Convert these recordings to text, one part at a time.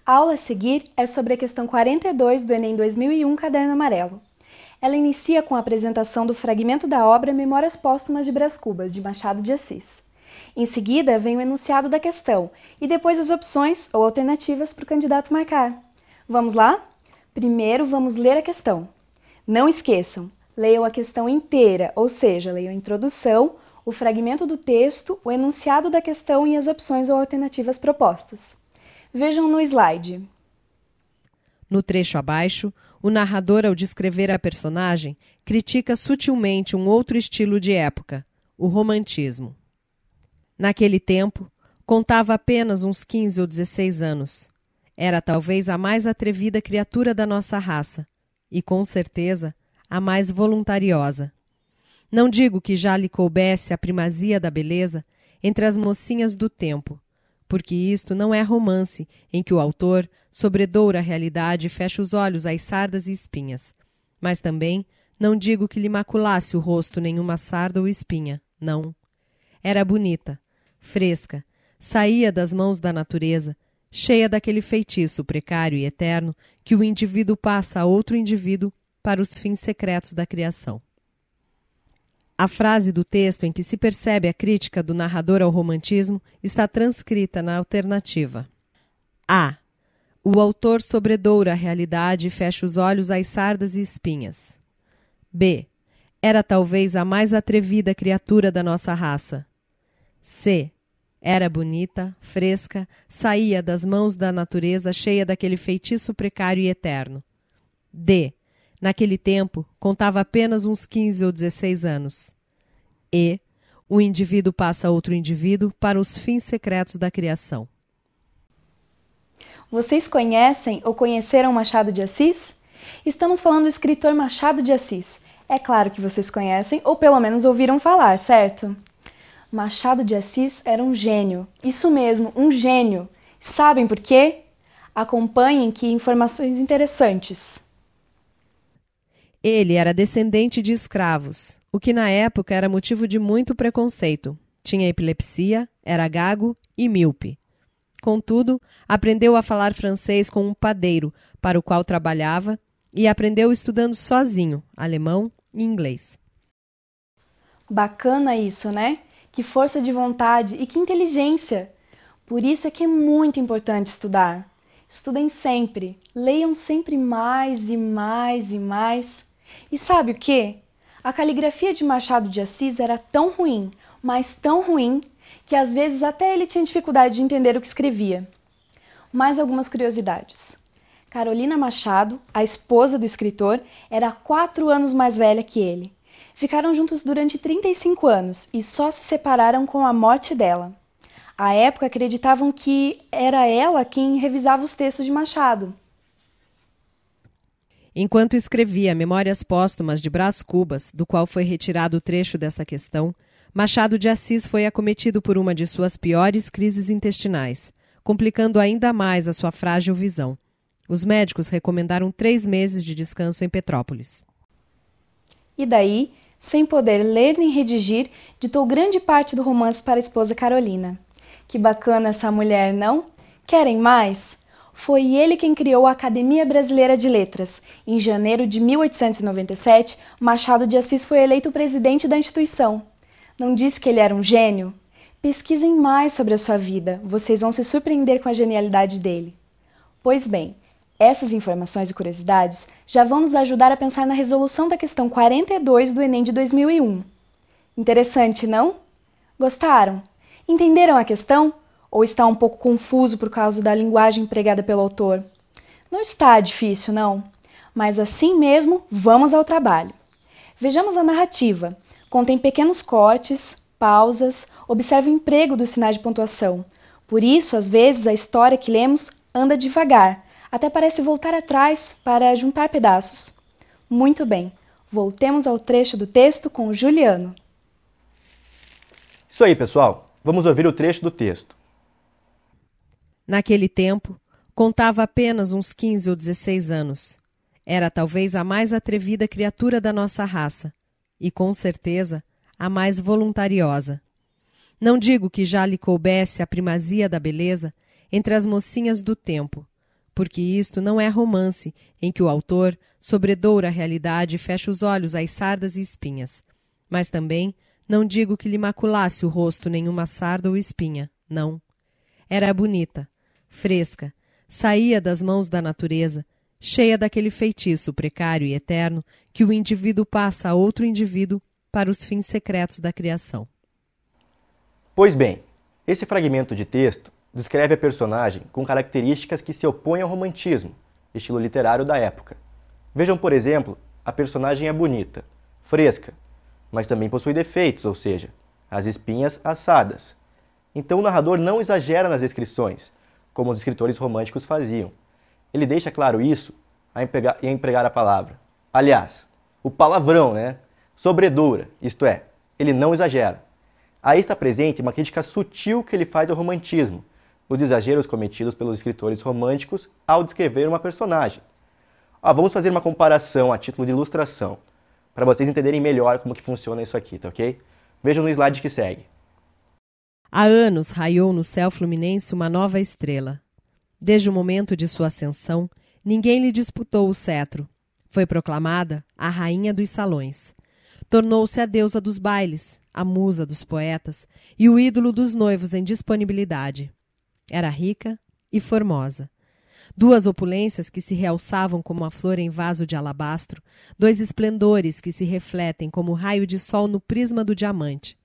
A aula a seguir é sobre a questão 42 do Enem 2001, caderno amarelo. Ela inicia com a apresentação do fragmento da obra Memórias Póstumas de Brás Cubas, de Machado de Assis. Em seguida, vem o enunciado da questão e depois as opções ou alternativas para o candidato marcar. Vamos lá? Primeiro, vamos ler a questão. Não esqueçam, leiam a questão inteira, ou seja, leiam a introdução, o fragmento do texto, o enunciado da questão e as opções ou alternativas propostas. Vejam no slide. No trecho abaixo, o narrador, ao descrever a personagem, critica sutilmente um outro estilo de época, o romantismo. Naquele tempo, contava apenas uns 15 ou 16 anos. Era talvez a mais atrevida criatura da nossa raça, e com certeza a mais voluntariosa. Não digo que já lhe coubesse a primazia da beleza entre as mocinhas do tempo, porque isto não é romance em que o autor sobredoura a realidade e fecha os olhos às sardas e espinhas. Mas também não digo que lhe maculasse o rosto nenhuma sarda ou espinha, não. Era bonita, fresca, saía das mãos da natureza, cheia daquele feitiço precário e eterno que o indivíduo passa a outro indivíduo para os fins secretos da criação. A frase do texto em que se percebe a crítica do narrador ao romantismo está transcrita na alternativa. A. O autor sobredoura a realidade e fecha os olhos às sardas e espinhas. B. Era talvez a mais atrevida criatura da nossa raça. C. Era bonita, fresca, saía das mãos da natureza cheia daquele feitiço precário e eterno. D. Naquele tempo, contava apenas uns 15 ou 16 anos. E. O indivíduo passa a outro indivíduo para os fins secretos da criação. Vocês conhecem ou conheceram Machado de Assis? Estamos falando do escritor Machado de Assis. É claro que vocês conhecem ou pelo menos ouviram falar, certo? Machado de Assis era um gênio. Isso mesmo, um gênio. Sabem por quê? Acompanhem que informações interessantes. Ele era descendente de escravos, o que na época era motivo de muito preconceito. Tinha epilepsia, era gago e míope. Contudo, aprendeu a falar francês com um padeiro, para o qual trabalhava, e aprendeu estudando sozinho, alemão e inglês. Bacana isso, né? Que força de vontade e que inteligência! Por isso é que é muito importante estudar. Estudem sempre, leiam sempre mais e mais e mais. E sabe o quê? A caligrafia de Machado de Assis era tão ruim, mas tão ruim, que às vezes até ele tinha dificuldade de entender o que escrevia. Mais algumas curiosidades. Carolina Machado, a esposa do escritor, era 4 anos mais velha que ele. Ficaram juntos durante 35 anos e só se separaram com a morte dela. À época acreditavam que era ela quem revisava os textos de Machado. Enquanto escrevia Memórias Póstumas de Brás Cubas, do qual foi retirado o trecho dessa questão, Machado de Assis foi acometido por uma de suas piores crises intestinais, complicando ainda mais a sua frágil visão. Os médicos recomendaram 3 meses de descanso em Petrópolis. E daí, sem poder ler nem redigir, ditou grande parte do romance para a esposa Carolina. Que bacana essa mulher, não? Querem mais? Foi ele quem criou a Academia Brasileira de Letras. Em janeiro de 1897, Machado de Assis foi eleito presidente da instituição. Não disse que ele era um gênio? Pesquisem mais sobre a sua vida, vocês vão se surpreender com a genialidade dele. Pois bem, essas informações e curiosidades já vão nos ajudar a pensar na resolução da questão 42 do Enem de 2001. Interessante, não? Gostaram? Entenderam a questão? Ou está um pouco confuso por causa da linguagem empregada pelo autor? Não está difícil, não. Mas assim mesmo, vamos ao trabalho. Vejamos a narrativa. Contém pequenos cortes, pausas, observe o emprego dos sinais de pontuação. Por isso, às vezes, a história que lemos anda devagar, até parece voltar atrás para juntar pedaços. Muito bem, voltemos ao trecho do texto com o Juliano. Isso aí, pessoal. Vamos ouvir o trecho do texto. Naquele tempo, contava apenas uns 15 ou 16 anos. Era talvez a mais atrevida criatura da nossa raça, e com certeza a mais voluntariosa. Não digo que já lhe coubesse a primazia da beleza entre as mocinhas do tempo, porque isto não é romance em que o autor sobredoura a realidade e fecha os olhos às sardas e espinhas. Mas também não digo que lhe maculasse o rosto nenhuma sarda ou espinha, não. Era bonita, fresca, saía das mãos da natureza, cheia daquele feitiço precário e eterno que o indivíduo passa a outro indivíduo para os fins secretos da criação. Pois bem, esse fragmento de texto descreve a personagem com características que se opõem ao romantismo, estilo literário da época. Vejam, por exemplo, a personagem é bonita, fresca, mas também possui defeitos, ou seja, as espinhas assadas. Então o narrador não exagera nas descrições, como os escritores românticos faziam. Ele deixa claro isso a empregar a palavra. Aliás, o palavrão, sobredoura, isto é, ele não exagera. Aí está presente uma crítica sutil que ele faz ao romantismo, os exageros cometidos pelos escritores românticos ao descrever uma personagem. Vamos fazer uma comparação a título de ilustração, para vocês entenderem melhor como que funciona isso aqui, tá ok? Vejam no slide que segue. Há anos raiou no céu fluminense uma nova estrela. Desde o momento de sua ascensão, ninguém lhe disputou o cetro. Foi proclamada a rainha dos salões. Tornou-se a deusa dos bailes, a musa dos poetas e o ídolo dos noivos em disponibilidade. Era rica e formosa. Duas opulências que se realçavam como a flor em vaso de alabastro, dois esplendores que se refletem como o raio de sol no prisma do diamante.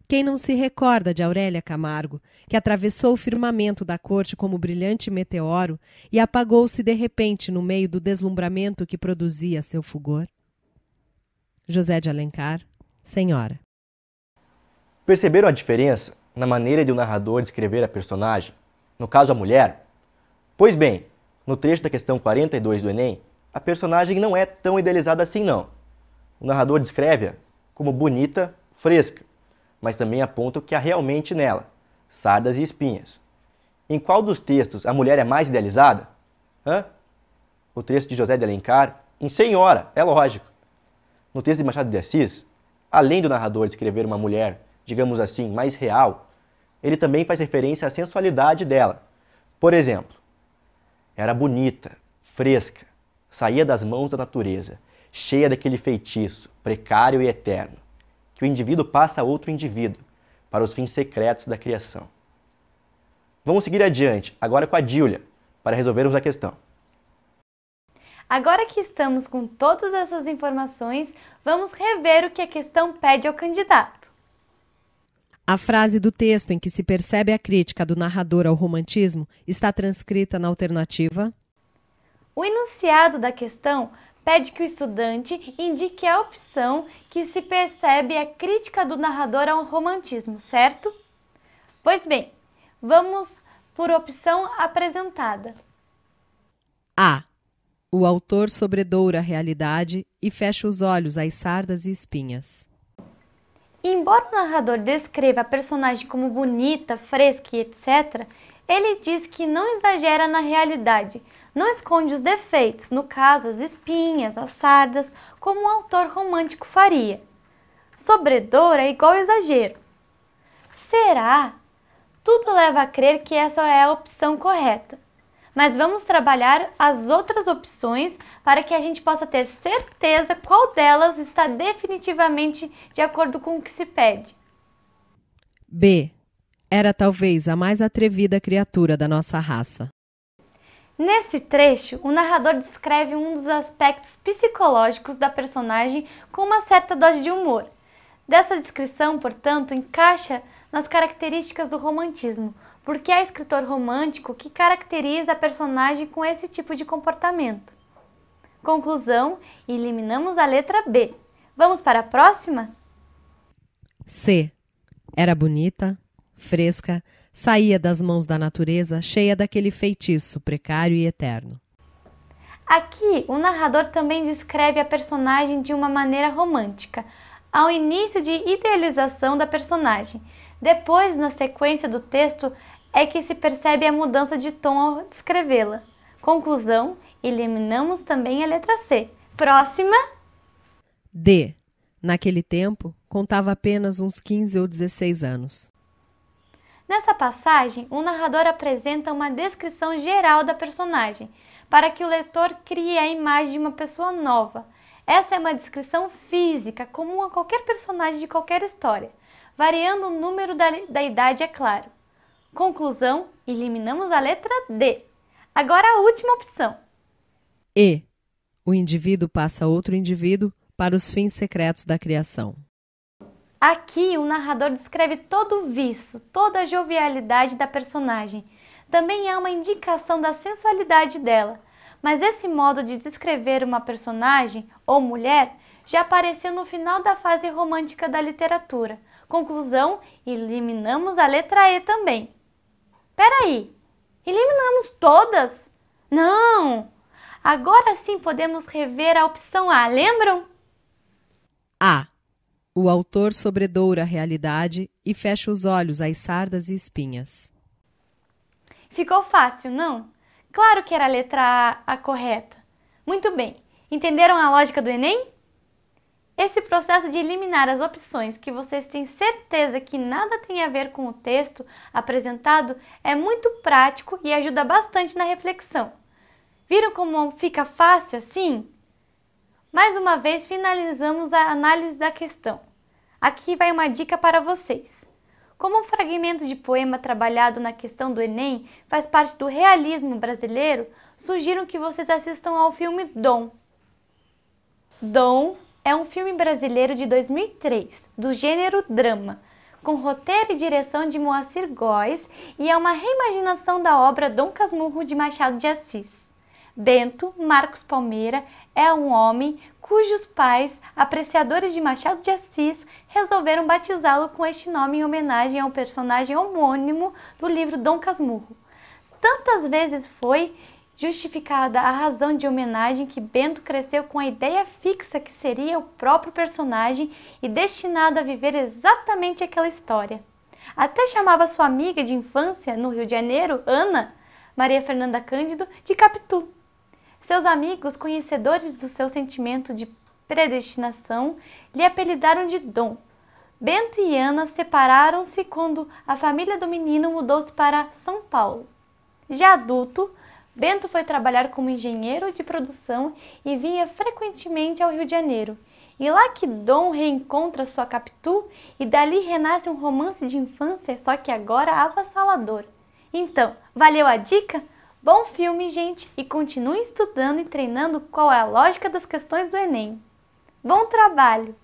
Quem não se recorda de Aurélia Camargo, que atravessou o firmamento da corte como brilhante meteoro e apagou-se de repente no meio do deslumbramento que produzia seu fulgor? José de Alencar, Senhora. Perceberam a diferença na maneira de o narrador descrever a personagem? No caso, a mulher? Pois bem, no trecho da questão 42 do Enem, a personagem não é tão idealizada assim não. O narrador descreve-a como bonita, fresca, mas também aponta o que há realmente nela, sardas e espinhas. Em qual dos textos a mulher é mais idealizada? O texto de José de Alencar, em Senhora, é lógico. No texto de Machado de Assis, além do narrador descrever uma mulher, digamos assim, mais real, ele também faz referência à sensualidade dela. Por exemplo, era bonita, fresca, saía das mãos da natureza, cheia daquele feitiço, precário e eterno, que o indivíduo passa a outro indivíduo, para os fins secretos da criação. Vamos seguir adiante, agora com a Díulia, para resolvermos a questão. Agora que estamos com todas essas informações, vamos rever o que a questão pede ao candidato. A frase do texto em que se percebe a crítica do narrador ao romantismo está transcrita na alternativa. O enunciado da questão pede que o estudante indique a opção que se percebe a crítica do narrador ao romantismo, certo? Pois bem, vamos por opção apresentada. A. O autor sobredoura a realidade e fecha os olhos às sardas e espinhas. Embora o narrador descreva a personagem como bonita, fresca e etc., ele diz que não exagera na realidade, não esconde os defeitos, no caso as espinhas, as sardas, como um autor romântico faria. Sobredoura é igual exagero. Será? Tudo leva a crer que essa é a opção correta. Mas vamos trabalhar as outras opções para que a gente possa ter certeza qual delas está definitivamente de acordo com o que se pede. B. Era talvez a mais atrevida criatura da nossa raça. Nesse trecho, o narrador descreve um dos aspectos psicológicos da personagem com uma certa dose de humor. Dessa descrição, portanto, encaixa nas características do romantismo, porque é escritor romântico que caracteriza a personagem com esse tipo de comportamento. Conclusão, eliminamos a letra B. Vamos para a próxima? C. Era bonita, fresca, saía das mãos da natureza, cheia daquele feitiço precário e eterno. Aqui, o narrador também descreve a personagem de uma maneira romântica, ao início de idealização da personagem. Depois, na sequência do texto, é que se percebe a mudança de tom ao descrevê-la. Conclusão, eliminamos também a letra C. Próxima. D. Naquele tempo, contava apenas uns 15 ou 16 anos. Nessa passagem, o narrador apresenta uma descrição geral da personagem, para que o leitor crie a imagem de uma pessoa nova. Essa é uma descrição física, comum a qualquer personagem de qualquer história, variando o número da idade, é claro. Conclusão, eliminamos a letra D. Agora a última opção. E. O indivíduo passa a outro indivíduo para os fins secretos da criação. Aqui o narrador descreve todo o viço, toda a jovialidade da personagem. Também há uma indicação da sensualidade dela. Mas esse modo de descrever uma personagem, ou mulher, já apareceu no final da fase romântica da literatura. Conclusão, eliminamos a letra E também. Peraí, eliminamos todas? Não! Agora sim podemos rever a opção A, lembram? A. O autor sobredoura a realidade e fecha os olhos às sardas e espinhas. Ficou fácil, não? Claro que era a letra A correta. Muito bem. Entenderam a lógica do Enem? Esse processo de eliminar as opções que vocês têm certeza que nada tem a ver com o texto apresentado é muito prático e ajuda bastante na reflexão. Viram como fica fácil assim? Mais uma vez finalizamos a análise da questão. Aqui vai uma dica para vocês. Como um fragmento de poema trabalhado na questão do Enem faz parte do realismo brasileiro, sugiro que vocês assistam ao filme Dom. Dom é um filme brasileiro de 2003, do gênero drama, com roteiro e direção de Moacir Góes e é uma reimaginação da obra Dom Casmurro de Machado de Assis. Bento Marcos Palmeira é um homem cujos pais, apreciadores de Machado de Assis, resolveram batizá-lo com este nome em homenagem ao personagem homônimo do livro Dom Casmurro. Tantas vezes foi justificada a razão de homenagem que Bento cresceu com a ideia fixa que seria o próprio personagem e destinado a viver exatamente aquela história. Até chamava sua amiga de infância no Rio de Janeiro, Ana, Maria Fernanda Cândido, de Capitu. Seus amigos, conhecedores do seu sentimento de predestinação, lhe apelidaram de Dom. Bento e Ana separaram-se quando a família do menino mudou-se para São Paulo. Já adulto, Bento foi trabalhar como engenheiro de produção e vinha frequentemente ao Rio de Janeiro. E lá que Dom reencontra sua Capitu e dali renasce um romance de infância, só que agora avassalador. Então, valeu a dica? Bom filme, gente, e continue estudando e treinando qual é a lógica das questões do Enem. Bom trabalho!